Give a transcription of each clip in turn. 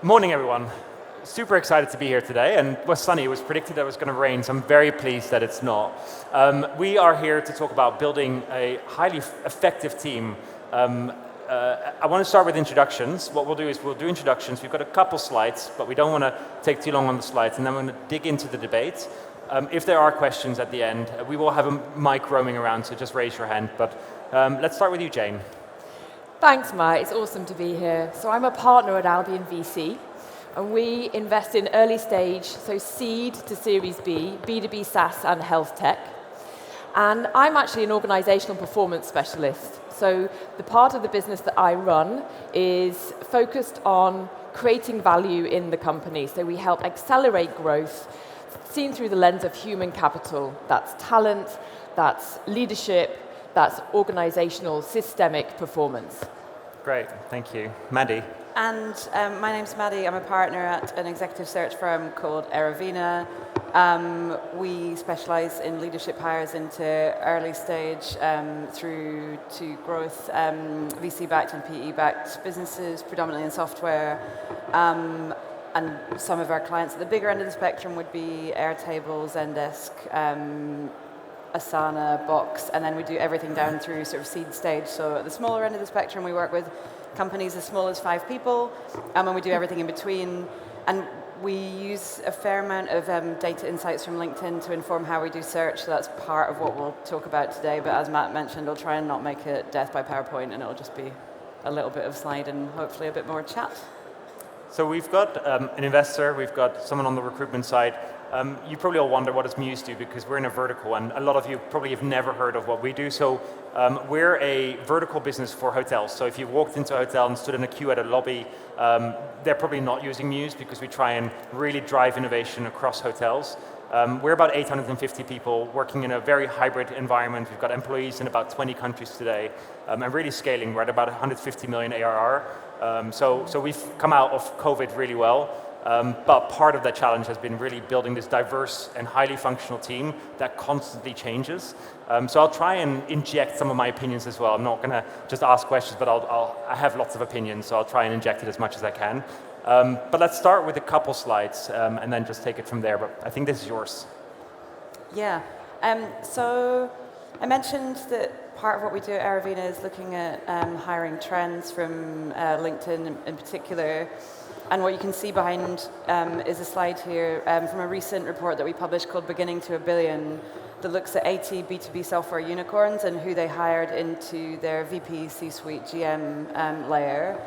Morning, everyone. Super excited to be here today, and it was sunny. It was predicted that it was going to rain, so I'm very pleased that it's not. We are here to talk about building a highly effective team. I want to start with introductions. What we'll do is we'll do introductions. We've got a couple slides, but we don't want to take too long on the slides, and then we're going to dig into the debate. If there are questions at the end, we will have a mic roaming around, so just raise your hand. But let's start with you, Jane. Thanks, Matt. It's awesome to be here. So I'm a partner at AlbionVC, and we invest in early stage, so seed to Series B, B2B SaaS and health tech. And I'm actually an organizational performance specialist. So the part of the business that I run is focused on creating value in the company. So we help accelerate growth, seen through the lens of human capital. That's talent, that's leadership, that's organizational, systemic performance. Great, thank you. Maddy. And my name's Maddy. I'm a partner at an executive search firm called Erevena. We specialize in leadership hires into early stage through to growth, VC-backed and PE-backed businesses, predominantly in software. And some of our clients at the bigger end of the spectrum would be Airtable, Zendesk, Asana, Box, and then we do everything down through sort of seed stage. So at the smaller end of the spectrum, we work with companies as small as 5 people, and we do everything in between. And we use a fair amount of data insights from LinkedIn to inform how we do search. So that's part of what we'll talk about today. But as Matt mentioned, I'll try and not make it death by PowerPoint, and it'll just be a little bit of slide and hopefully a bit more chat. So we've got an investor, we've got someone on the recruitment side. You probably all wonder what does Mews do, because we're in a vertical, and a lot of you probably have never heard of what we do. So we're a vertical business for hotels. So if you walked into a hotel and stood in a queue at a lobby, they're probably not using Mews, because we try and really drive innovation across hotels. We're about 850 people working in a very hybrid environment. We've got employees in about 20 countries today, and really scaling. We're at about 150 million ARR. So we've come out of COVID really well. But part of that challenge has been really building this diverse and highly functional team that constantly changes. So I'll try and inject some of my opinions as well. I'm not going to just ask questions, but I have lots of opinions, so I'll try and inject it as much as I can. But let's start with a couple slides and then just take it from there. But I think this is yours. Yeah. So I mentioned that part of what we do at Erevena is looking at hiring trends from LinkedIn in particular. And what you can see behind is a slide here from a recent report that we published called Beginning to a Billion that looks at 80 B2B software unicorns and who they hired into their VP, C-suite, GM layer.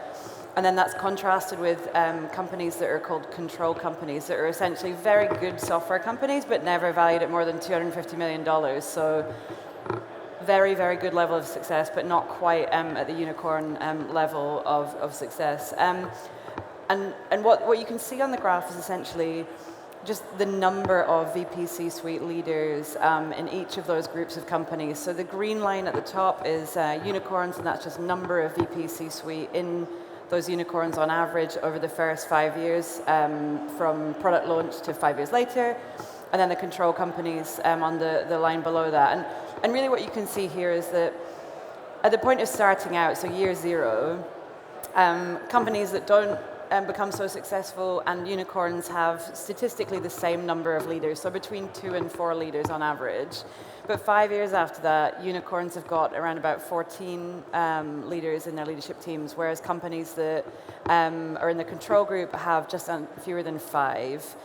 And then that's contrasted with companies that are called control companies that are essentially very good software companies but never valued at more than $250 million. So very, very good level of success, but not quite at the unicorn level of success. And what you can see on the graph is essentially just the number of VP C-suite leaders in each of those groups of companies. So the green line at the top is unicorns, and that's just number of VP C-suite in those unicorns on average over the first 5 years from product launch to 5 years later. And then the control companies on the line below that. And really what you can see here is that at the point of starting out, so year 0, companies that don't become so successful and unicorns have statistically the same number of leaders, so between 2 and 4 leaders on average. But 5 years after that, unicorns have got around about 14 leaders in their leadership teams, whereas companies that are in the control group have just fewer than 5.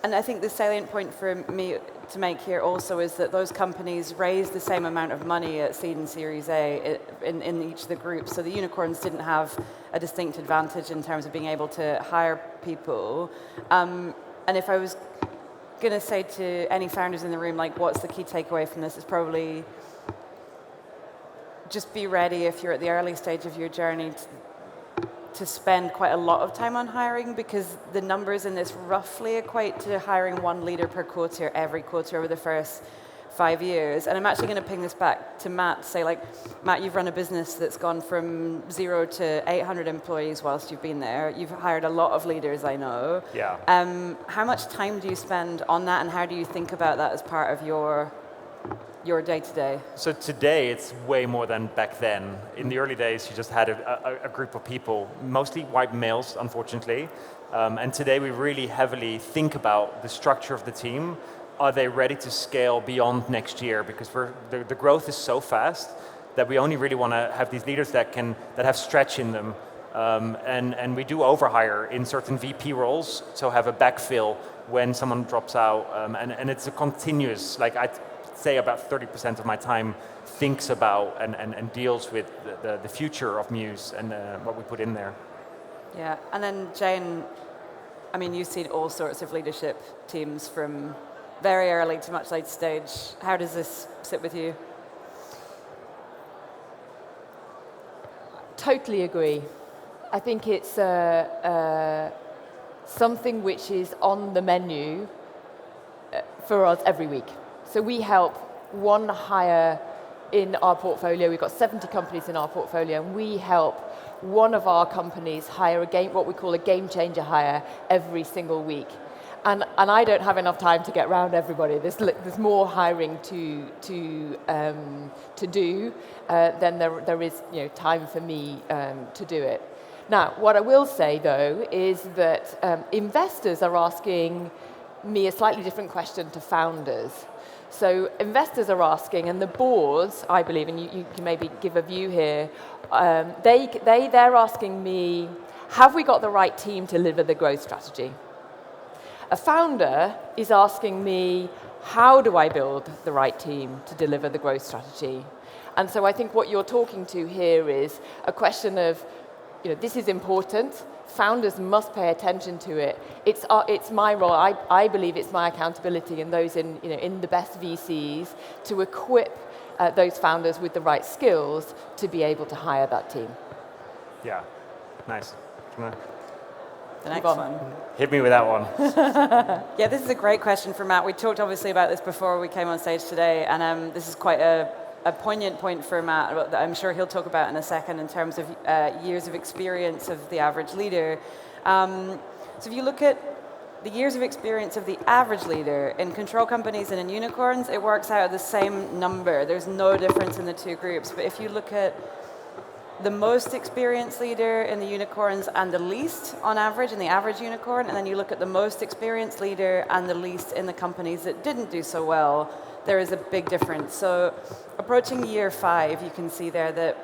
And I think the salient point for me to make here also is that those companies raised the same amount of money at seed and Series A in each of the groups. So the unicorns didn't have a distinct advantage in terms of being able to hire people. And if I was going to say to any founders in the room, like, what's the key takeaway from this? It's probably just be ready if you're at the early stage of your journey to spend quite a lot of time on hiring, because the numbers in this roughly equate to hiring 1 leader per quarter every quarter over the first 5 years. And I'm actually going to ping this back to Matt to say, like, Matt, you've run a business that's gone from 0 to 800 employees whilst you've been there. You've hired a lot of leaders, I know. Yeah. How much time do you spend on that, and how do you think about that as part of your your day-to-day? So today it's way more than back then. In the early days, you just had a group of people, mostly white males, unfortunately. And today we really heavily think about the structure of the team. Are they ready to scale beyond next year? Because the growth is so fast that we only really want to have these leaders that have stretch in them. And we do overhire in certain VP roles, so have a backfill when someone drops out. And it's a continuous, like I'd say about 30% of my time thinks about and deals with the future of Mews and what we put in there. Yeah, and then Jane, I mean, you've seen all sorts of leadership teams from very early to much late stage. How does this sit with you? Totally agree. I think it's something which is on the menu for us every week. So we help one hire in our portfolio. We've got 70 companies in our portfolio, and we help one of our companies hire what we call a game changer hire every single week. And I don't have enough time to get around everybody. There's more hiring to do than there is time for me to do it. Now, what I will say though is that investors are asking me a slightly different question to founders. So investors are asking, and the boards, I believe, and you can maybe give a view here, they're asking me, have we got the right team to deliver the growth strategy? A founder is asking me, how do I build the right team to deliver the growth strategy? And so I think what you're talking to here is a question of, this is important. Founders must pay attention to it. It's my role. I believe it's my accountability and those in the best VCs to equip those founders with the right skills to be able to hire that team. Yeah, nice. The next one. Hit me with that one. Yeah, this is a great question for Matt. We talked obviously about this before we came on stage today, and this is quite a poignant point for Matt that I'm sure he'll talk about in a second in terms of years of experience of the average leader. So if you look at the years of experience of the average leader in control companies and in unicorns, it works out at the same number. There's no difference in the two groups. But if you look at the most experienced leader in the unicorns and the least on average in the average unicorn, and then you look at the most experienced leader and the least in the companies that didn't do so well, there is a big difference. So approaching year 5, you can see there that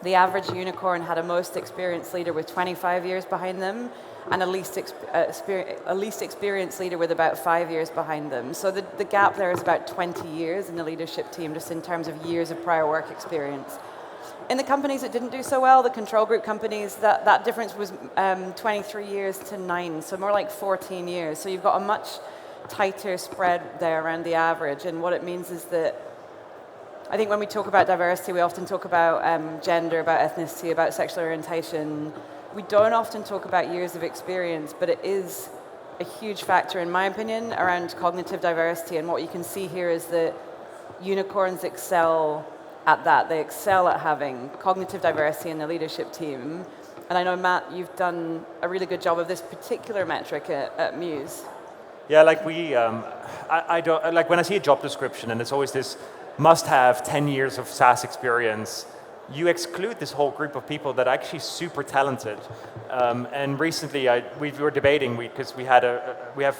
the average unicorn had a most experienced leader with 25 years behind them and a least experienced leader with about 5 years behind them. So the gap there is about 20 years in the leadership team, just in terms of years of prior work experience. In the companies that didn't do so well, the control group companies, that difference was 23 years to 9, so more like 14 years. So you've got a much tighter spread there around the average. And what it means is that I think when we talk about diversity, we often talk about gender, about ethnicity, about sexual orientation. We don't often talk about years of experience, but it is a huge factor, in my opinion, around cognitive diversity. And what you can see here is that unicorns excel at that. They excel at having cognitive diversity in the leadership team. And I know, Matt, you've done a really good job of this particular metric at Mews. Yeah, like I don't, like when I see a job description and it's always this must-have 10 years of SaaS experience, you exclude this whole group of people that are actually super talented. And recently we were debating, because our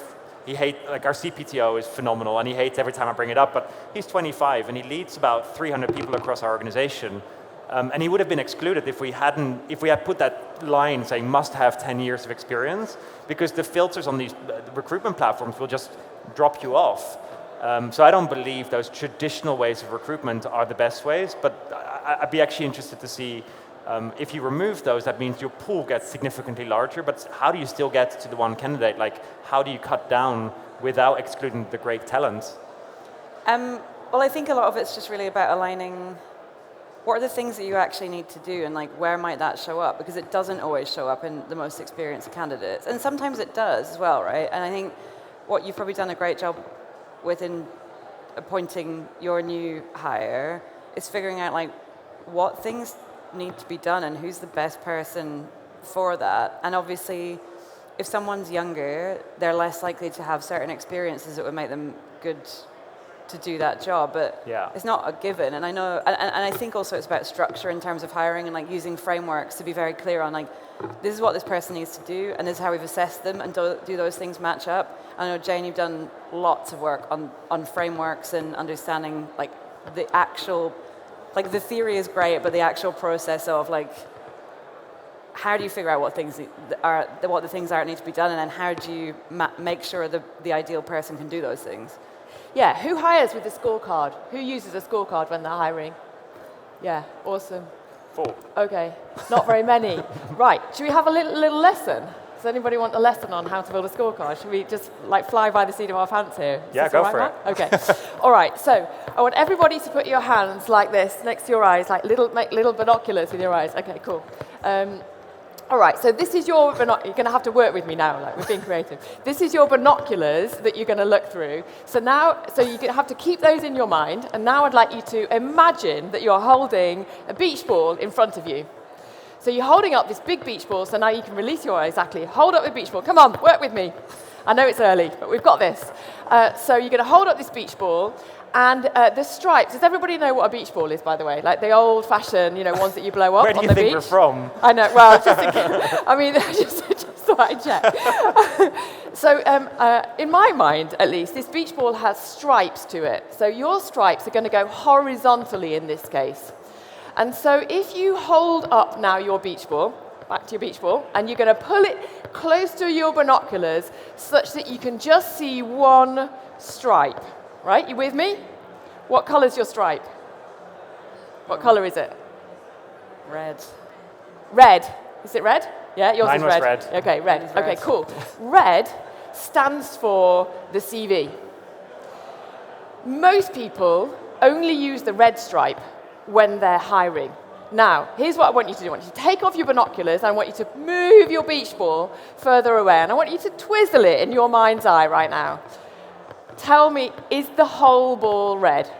CPTO is phenomenal, and he hates every time I bring it up, but he's 25 and he leads about 300 people across our organization. And he would have been excluded if we had put that line saying must have 10 years of experience, because the filters on these recruitment platforms will just drop you off. So I don't believe those traditional ways of recruitment are the best ways, but I'd be actually interested to see if you remove those, that means your pool gets significantly larger, but how do you still get to the one candidate? Like, how do you cut down without excluding the great talent? Well, I think a lot of it's just really about aligning what are the things that you actually need to do, and like where might that show up? Because it doesn't always show up in the most experienced candidates, and sometimes it does as well, right? And I think what you've probably done a great job with in appointing your new hire is figuring out like what things need to be done and who's the best person for that. And obviously, if someone's younger, they're less likely to have certain experiences that would make them good to do that job, but it's not a given. And I know, and I think also it's about structure in terms of hiring and like using frameworks to be very clear on like, this is what this person needs to do, and this is how we've assessed them, and do those things match up? I know, Jane, you've done lots of work on frameworks and understanding like the actual, like the theory is great, but the actual process of like, how do you figure out what the things are that need to be done, and then how do you make sure the ideal person can do those things? Yeah, who hires with a scorecard? Who uses a scorecard when they're hiring? Yeah, awesome. 4. Okay, not very many. Right, should we have a little lesson? Does anybody want a lesson on how to build a scorecard? Should we just like fly by the seat of our pants here? Yeah, go for it. Okay. All right, so I want everybody to put your hands like this next to your eyes, like make little binoculars with your eyes. Okay, cool. All right, so this is your binoculars. You're going to have to work with me now, like we're being creative. This is your binoculars that you're going to look through. So now, so you're going to have to keep those in your mind. And now I'd like you to imagine that you're holding a beach ball in front of you. So you're holding up this big beach ball, so now you can release your eyes, exactly. Hold up the beach ball. Come on, work with me. I know it's early, but we've got this. So you're going to hold up this beach ball, and the stripes. Does everybody know what a beach ball is, by the way? Like the old-fashioned, ones that you blow up on the beach? Where do you think we're from? I know. Well, just thought I'd check. So in my mind, at least, this beach ball has stripes to it. So your stripes are going to go horizontally in this case. And so if you hold up now your beach ball, back to your beach ball, and you're going to pull it close to your binoculars such that you can just see one stripe. Right, you with me? What color's your stripe? What color is it? Red. Red. Is it red? Yeah, yours Mine is was red. red. Okay, red. Okay, cool. Red stands for the CV. Most people only use the red stripe when they're hiring. Now, here's what I want you to do. I want you to take off your binoculars, and I want you to move your beach ball further away, and I want you to twizzle it in your mind's eye right now. Tell me, is the whole ball red?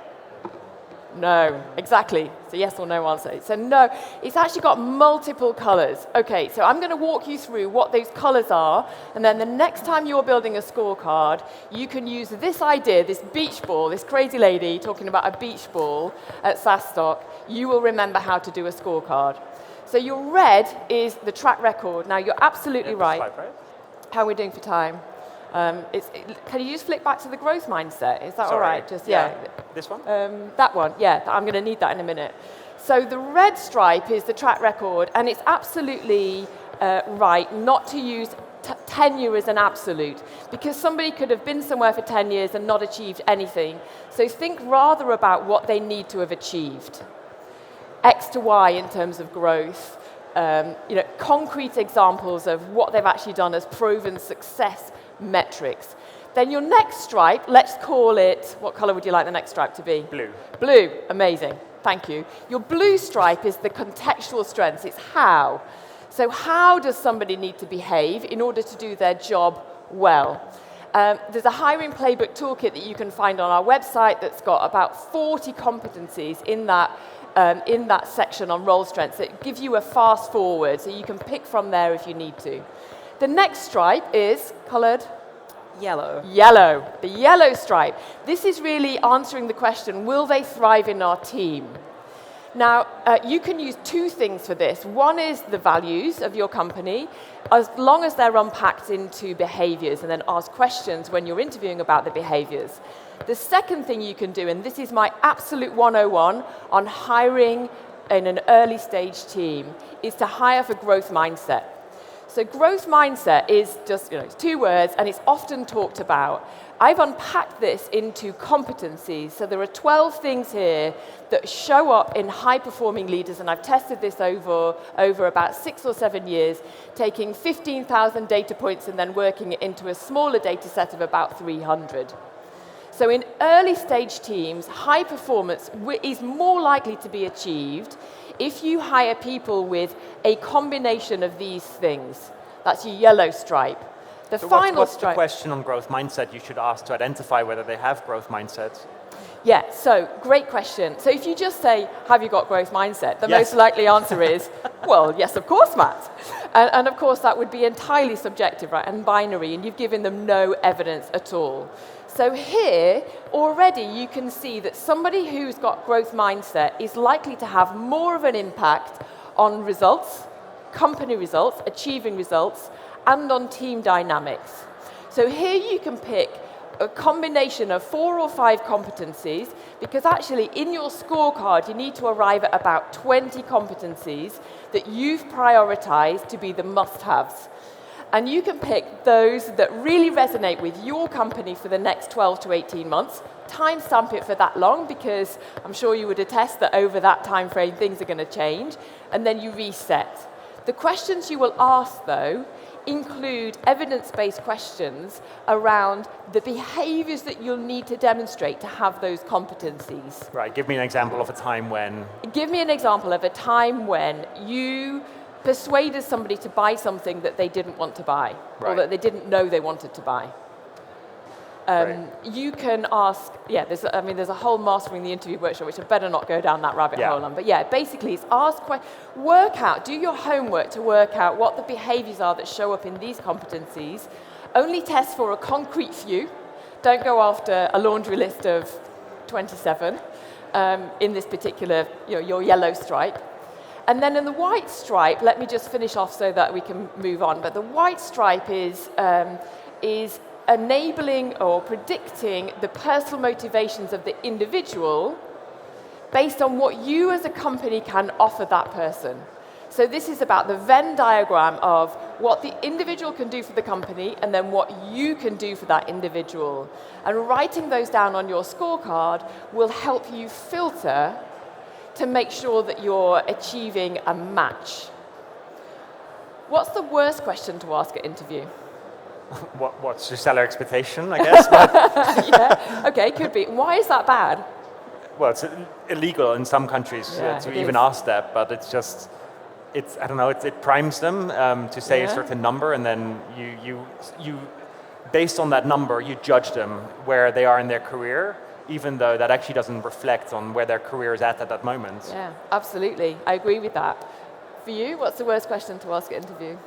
No, exactly. It's a yes or no answer. So no, it's actually got multiple colors. Okay, so I'm going to walk you through what those colors are, and then the next time you're building a scorecard, you can use this idea, this beach ball, this crazy lady talking about a beach ball at SaaStock. You will remember how to do a scorecard. So your red is the track record. Now, you're absolutely right. How are we doing for time? Can you just flick back to the growth mindset? Is that all right? Just This one? That one, yeah. I'm going to need that in a minute. So the red stripe is the track record, and it's absolutely right not to use tenure as an absolute, because somebody could have been somewhere for 10 years and not achieved anything. So think rather about what they need to have achieved. X to Y in terms of growth. Concrete examples of what they've actually done as proven success metrics. Then your next stripe, let's call it, what color would you like the next stripe to be? Blue. Blue, amazing, thank you. Your blue stripe is the contextual strengths, it's how. So how does somebody need to behave in order to do their job well? There's a hiring playbook toolkit that you can find on our website that's got about 40 competencies in that section on role strengths that give you a fast forward, so you can pick from there if you need to. The next stripe is colored Yellow. Yellow, the yellow stripe. This is really answering the question, will they thrive in our team? Now, you can use two things for this. One is the values of your company, as long as they're unpacked into behaviors, and then ask questions when you're interviewing about the behaviors. The second thing you can do, and this is my absolute 101 on hiring in an early stage team, is to hire for growth mindset. So growth mindset is just, it's 2 words, and it's often talked about. I've unpacked this into competencies. So there are 12 things here that show up in high-performing leaders, and I've tested this over about 6 or 7 years, taking 15,000 data points and then working it into a smaller data set of about 300. So in early stage teams, high performance is more likely to be achieved if you hire people with a combination of these things. That's your yellow stripe. What's the question on growth mindset you should ask to identify whether they have growth mindsets? Yeah, so great question. So if you just say, have you got growth mindset? The Yes. most likely answer is, well, yes, of course, Matt. And of course, that would be entirely subjective, right, and binary, and you've given them no evidence at all. So here, already you can see that somebody who's got growth mindset is likely to have more of an impact on results, company results, achieving results, and on team dynamics. So here you can pick a combination of 4 or 5 competencies, because actually in your scorecard you need to arrive at about 20 competencies that you've prioritized to be the must-haves. And you can pick those that really resonate with your company for the next 12 to 18 months, timestamp it for that long, because I'm sure you would attest that over that time frame things are going to change, and then you reset. The questions you will ask, though, include evidence-based questions around the behaviors that you'll need to demonstrate to have those competencies. Right, give me an example of a time when... Give me an example of a time when you persuaded somebody to buy something that they didn't want to buy, or that they didn't know they wanted to buy. You can ask, there's a whole mastering the interview workshop, which I better not go down that rabbit hole on. But basically it's work out, do your homework to work out what the behaviors are that show up in these competencies. Only test for a concrete few. Don't go after a laundry list of 27 in this particular, your yellow stripe. And then in the white stripe, let me just finish off so that we can move on. But the white stripe is enabling or predicting the personal motivations of the individual based on what you as a company can offer that person. So this is about the Venn diagram of what the individual can do for the company and then what you can do for that individual. And writing those down on your scorecard will help you filter to make sure that you're achieving a match. What's the worst question to ask at interview? What's your seller expectation, I guess? Yeah, okay, could be. Why is that bad? Well, it's illegal in some countries to even ask that, but it's just, I don't know, it primes them to say a certain number, and then you based on that number, you judge them where they are in their career, even though that actually doesn't reflect on where their career is at that moment. Yeah, absolutely. I agree with that. For you, what's the worst question to ask at interview?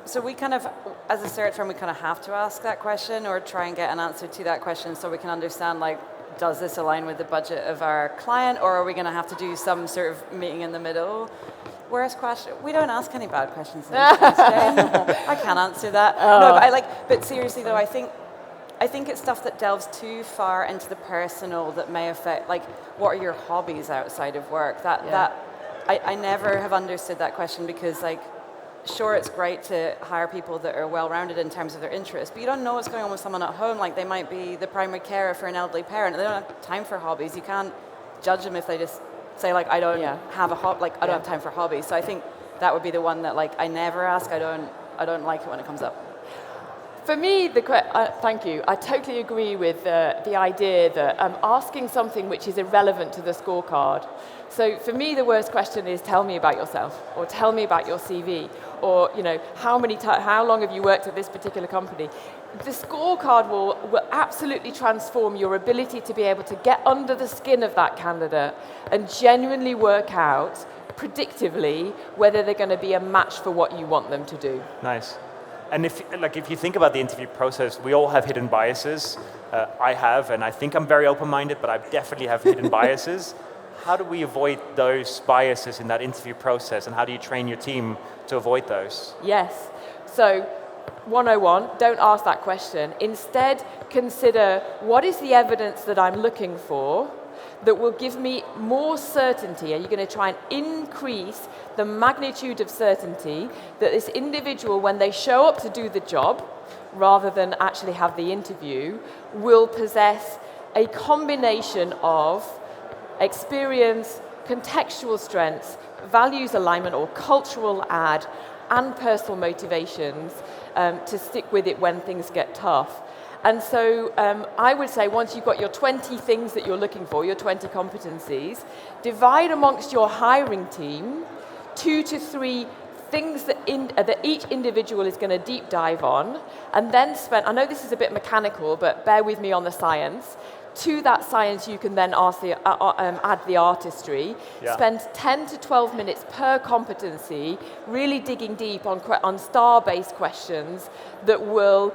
So we kind of, as a search firm, we kind of have to ask that question or try and get an answer to that question so we can understand, like, does this align with the budget of our client, or are we going to have to do some sort of meeting in the middle? Worst question? We don't ask any bad questions in this today. I can't answer that. No, but seriously though, I think it's stuff that delves too far into the personal that may affect, like, what are your hobbies outside of work? I never have understood that question, because, like, sure, it's great to hire people that are well-rounded in terms of their interests, but you don't know what's going on with someone at home. Like, they might be the primary carer for an elderly parent. They don't have time for hobbies. You can't judge them if they just say, like, I don't have a I don't have time for hobbies. So I think that would be the one that, like, I never ask. I don't like it when it comes up. For me, thank you. I totally agree with the idea that asking something which is irrelevant to the scorecard. So for me, the worst question is, tell me about yourself, or tell me about your CV, or how long have you worked at this particular company? The scorecard will absolutely transform your ability to be able to get under the skin of that candidate and genuinely work out predictively whether they're going to be a match for what you want them to do. Nice. And if you think about the interview process, we all have hidden biases. I have, and I think I'm very open-minded, but I definitely have hidden biases. How do we avoid those biases in that interview process, and how do you train your team to avoid those? Yes. So 101, don't ask that question. Instead, consider what is the evidence that I'm looking for that will give me more certainty. Are you going to try and increase the magnitude of certainty that this individual, when they show up to do the job, rather than actually have the interview, will possess a combination of experience, contextual strengths, values alignment or cultural add, and personal motivations to stick with it when things get tough. And so I would say, once you've got your 20 things that you're looking for, your 20 competencies, divide amongst your hiring team 2 to 3 things that each individual is going to deep dive on, and then spend, I know this is a bit mechanical, but bear with me on the science, To that science, you can then add the artistry. Yeah. Spend 10 to 12 minutes per competency, really digging deep on star-based questions that will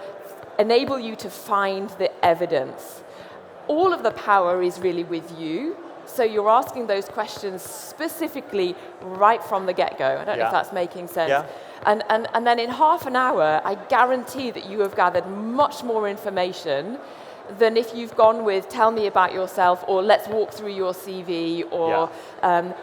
enable you to find the evidence. All of the power is really with you. So you're asking those questions specifically right from the get-go. I don't know if that's making sense. Yeah. And then in half an hour, I guarantee that you have gathered much more information than if you've gone with tell me about yourself, or let's walk through your CV, or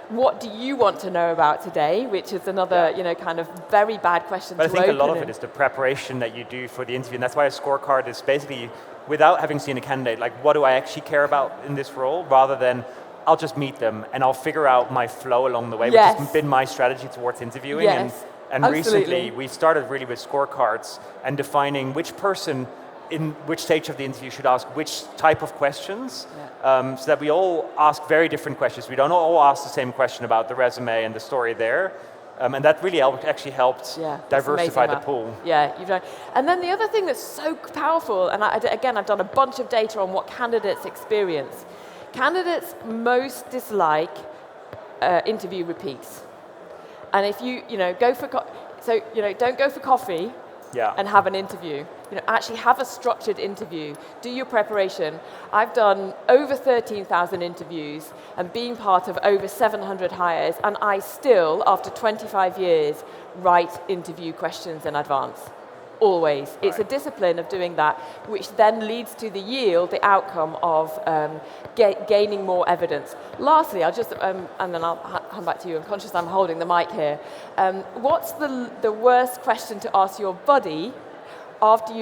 what do you want to know about today, which is another kind of very bad question but to I think open a lot of it is the preparation that you do for the interview, and that's why a scorecard is basically, without having seen a candidate, like what do I actually care about in this role, rather than I'll just meet them and I'll figure out my flow along the way, which has been my strategy towards interviewing. And recently we started really with scorecards and defining which person in which stage of the interview should ask which type of questions, so that we all ask very different questions. We don't all ask the same question about the resume and the story there. And that really actually helped diversify the pool. Yeah, you've done. And then the other thing that's so powerful, and again, I've done a bunch of data on what candidates experience. Candidates most dislike interview repeats. And if you go for don't go for coffee and have an interview. Actually have a structured interview. Do your preparation. I've done over 13,000 interviews and been part of over 700 hires, and I still, after 25 years, write interview questions in advance. Always. Right. It's a discipline of doing that, which then leads to the outcome of gaining more evidence. Lastly, I'll just, and then I'll come back to you. I'm conscious I'm holding the mic here. What's the worst question to ask your buddy after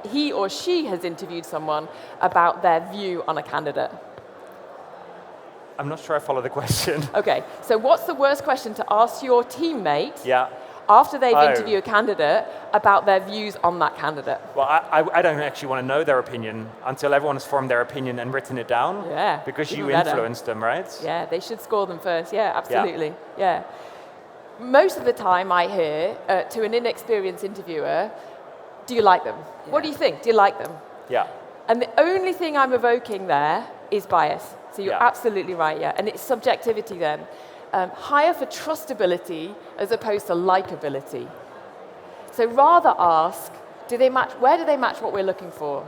he or she has interviewed someone about their view on a candidate? I'm not sure I follow the question. Okay, so what's the worst question to ask your teammate after they've interviewed a candidate about their views on that candidate? Well, I don't actually want to know their opinion until everyone has formed their opinion and written it down. Yeah. Because you influenced them, right? Yeah, they should score them first. Yeah, absolutely. Yeah. Most of the time I hear to an inexperienced interviewer, do you like them? Yeah. What do you think? Do you like them? Yeah. And the only thing I'm evoking there is bias. So you're absolutely right, and it's subjectivity then. Hire for trustability as opposed to likability. So rather ask, where do they match what we're looking for?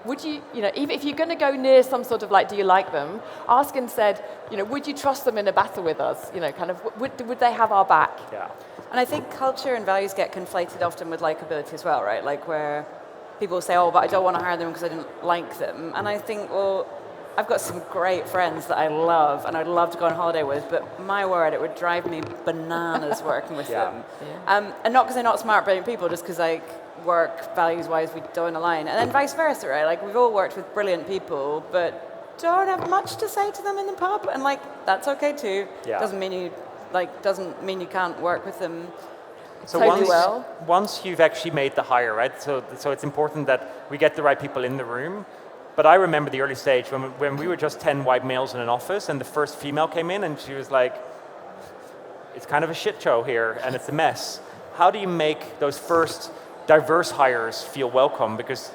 Would you, even if you're going to go near some sort of do you like them, ask instead, would you trust them in a battle with us? Would they have our back? Yeah. And I think culture and values get conflated often with likability as well, right? Like where people say, oh, but I don't want to hire them because I didn't like them. And I think, well, I've got some great friends that I love and I'd love to go on holiday with, but my word, it would drive me bananas working with them. Yeah. And not because they're not smart, brilliant people, just because work values-wise we don't align. And then vice versa, right? We've all worked with brilliant people, but don't have much to say to them in the pub, and that's okay too. Yeah. Doesn't mean you can't work with them. So totally once you've actually made the hire, right? So it's important that we get the right people in the room. But I remember the early stage when we were just 10 white males in an office, and the first female came in and she was like, it's kind of a shit show here and it's a mess. How do you make those first diverse hires feel welcome? Because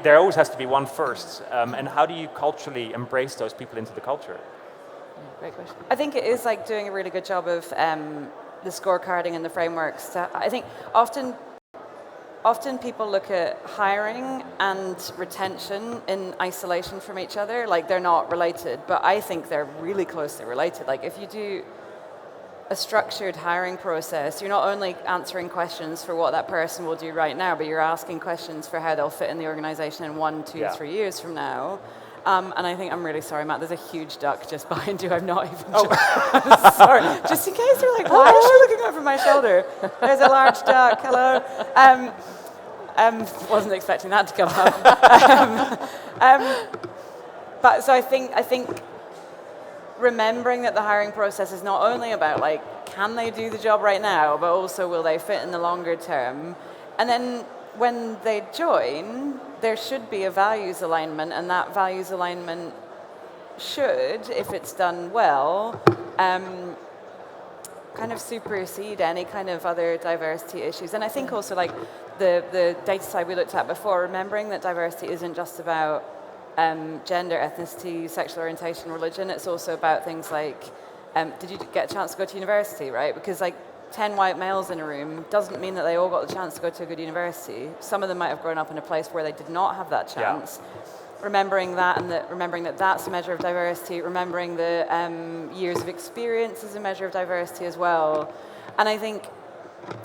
there always has to be one first. And how do you culturally embrace those people into the culture? Great question. I think it is doing a really good job of the scorecarding and the frameworks. I think often people look at hiring and retention in isolation from each other, they're not related, but I think they're really closely related. If you do a structured hiring process, you're not only answering questions for what that person will do right now, but you're asking questions for how they'll fit in the organization in 1, 2, 3 years from now. And I think, I'm really sorry, Matt, there's a huge duck just behind you. I'm not even sure. I'm sorry. Just in case you're why is she looking over my shoulder? There's a large duck. Hello. Wasn't expecting that to come up. But so I think remembering that the hiring process is not only about can they do the job right now, but also will they fit in the longer term. And then when they join, there should be a values alignment, and that values alignment should, if it's done well, kind of supersede any kind of other diversity issues. And I think also the data side we looked at before, remembering that diversity isn't just about gender, ethnicity, sexual orientation, religion. It's also about things like, did you get a chance to go to university, right? Because like 10 white males in a room doesn't mean that they all got the chance to go to a good university. Some of them might have grown up in a place where they did not have that chance. Remembering that, and remembering that that's a measure of diversity, remembering the years of experience is a measure of diversity as well. And I think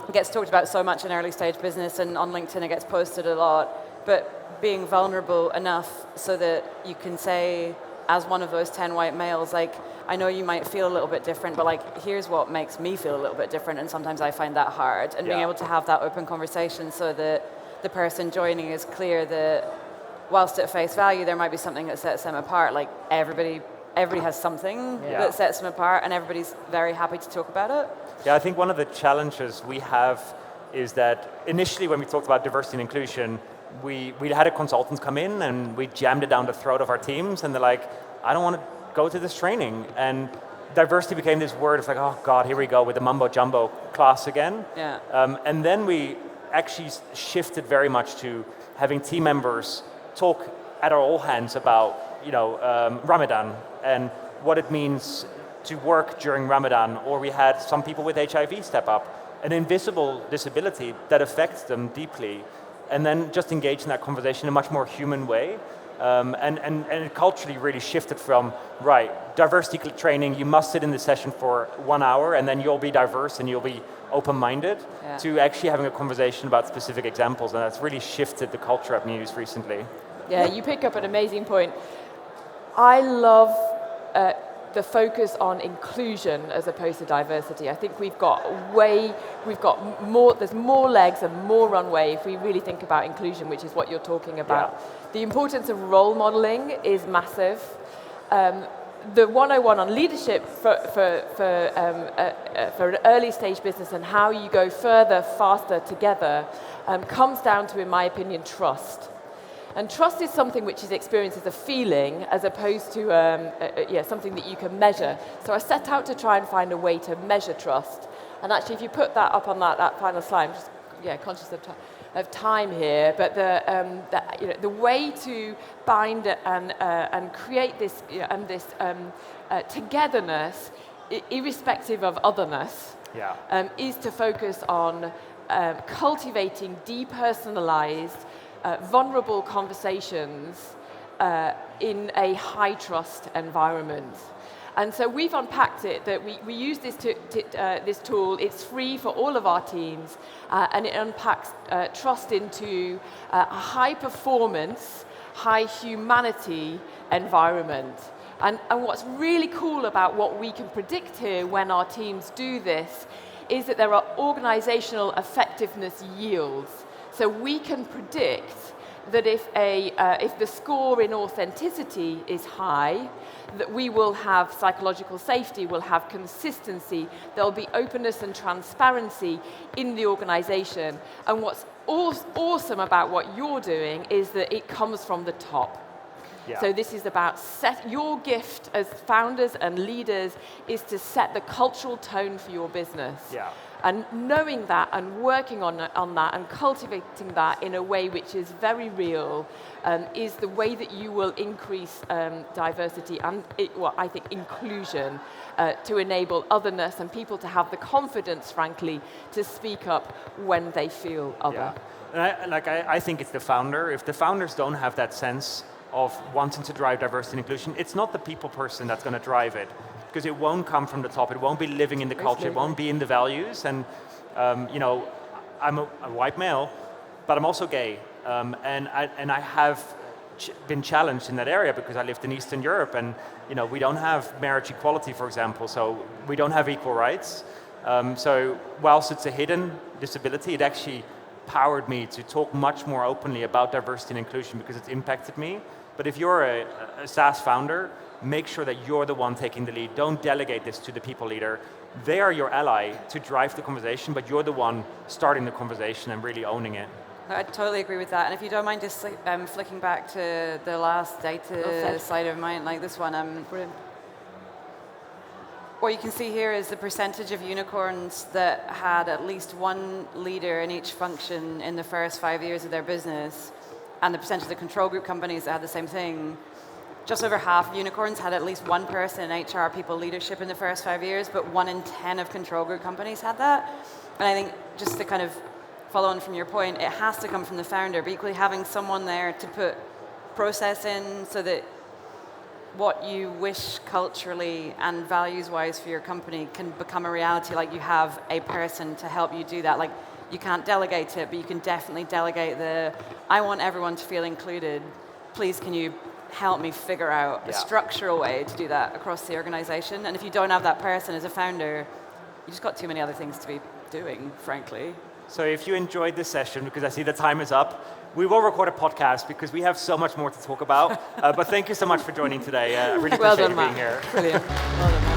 it gets talked about so much in early stage business, and on LinkedIn it gets posted a lot, but being vulnerable enough so that you can say, as one of those 10 white males, like, I know you might feel a little bit different, but like, here's what makes me feel a little bit different, and sometimes I find that hard. And being able to have that open conversation so that the person joining is clear that whilst at face value there might be something that sets them apart, like everybody has something that sets them apart, and everybody's very happy to talk about it. Yeah, I think one of the challenges we have is that initially when we talked about diversity and inclusion, we had a consultant come in and we jammed it down the throat of our teams, and they're like, I don't want to go to this training. And diversity became this word. It's like, oh God, here we go with the mumbo jumbo class again. Yeah. And then we actually shifted very much to having team members talk at our all hands about, Ramadan and what it means to work during Ramadan. Or we had some people with HIV step up, an invisible disability that affects them deeply, and then just engage in that conversation in a much more human way. And it culturally really shifted from, right, diversity training, you must sit in the session for 1 hour and then you'll be diverse and you'll be open-minded, to actually having a conversation about specific examples, and that's really shifted the culture at Mews recently. Yeah, you pick up an amazing point. I love the focus on inclusion as opposed to diversity. I think there's more legs and more runway if we really think about inclusion, which is what you're talking about. Yeah. The importance of role modeling is massive. The 101 on leadership for an early stage business and how you go further, faster together comes down to, in my opinion, trust. And trust is something which is experienced as a feeling as opposed to something that you can measure. So I set out to try and find a way to measure trust. And actually, if you put that up on that final slide, I'm just conscious of time here, but the way to bind and create this togetherness, irrespective of otherness, is to focus on cultivating depersonalized, vulnerable conversations in a high-trust environment. And so we've unpacked it, that we use this tool. It's free for all of our teams, and it unpacks trust into a high-performance, high-humanity environment. And what's really cool about what we can predict here when our teams do this is that there are organizational effectiveness yields. So we can predict that if the score in authenticity is high, that we will have psychological safety, we'll have consistency, there'll be openness and transparency in the organization. And what's awesome about what you're doing is that it comes from the top. Yeah. So this is about your gift as founders and leaders is to set the cultural tone for your business. Yeah. And knowing that and working on that and cultivating that in a way which is very real is the way that you will increase diversity and, I think, inclusion to enable otherness and people to have the confidence, frankly, to speak up when they feel other. Yeah. And I think it's the founder. If the founders don't have that sense of wanting to drive diversity and inclusion, it's not the people person that's going to drive it. Because it won't come from the top, it won't be living in the culture, it won't be in the values. And I'm a white male, but I'm also gay, and I have been challenged in that area because I lived in Eastern Europe, and we don't have marriage equality, for example, so we don't have equal rights. So whilst it's a hidden disability, it actually powered me to talk much more openly about diversity and inclusion because it's impacted me. But if you're a SaaS founder, make sure that you're the one taking the lead. Don't delegate this to the people leader. They are your ally to drive the conversation, but you're the one starting the conversation and really owning it. I totally agree with that. And if you don't mind just flicking back to the last data slide of mine, like this one. What you can see here is the percentage of unicorns that had at least one leader in each function in the first 5 years of their business. and the percentage of the control group companies that had the same thing, just over half of unicorns had at least one person in HR, people leadership in the first 5 years, but 1 in 10 of control group companies had that. And I think just to kind of follow on from your point, it has to come from the founder, but equally having someone there to put process in so that what you wish culturally and values-wise for your company can become a reality, like you have a person to help you do that. Like you can't delegate it, but you can definitely delegate I want everyone to feel included. Please can you help me figure out a structural way to do that across the organization? And if you don't have that person as a founder, you just got too many other things to be doing, frankly. So if you enjoyed this session, because I see the time is up, we will record a podcast because we have so much more to talk about. But thank you so much for joining today. I really appreciate you being here. Brilliant. Well done, Matt.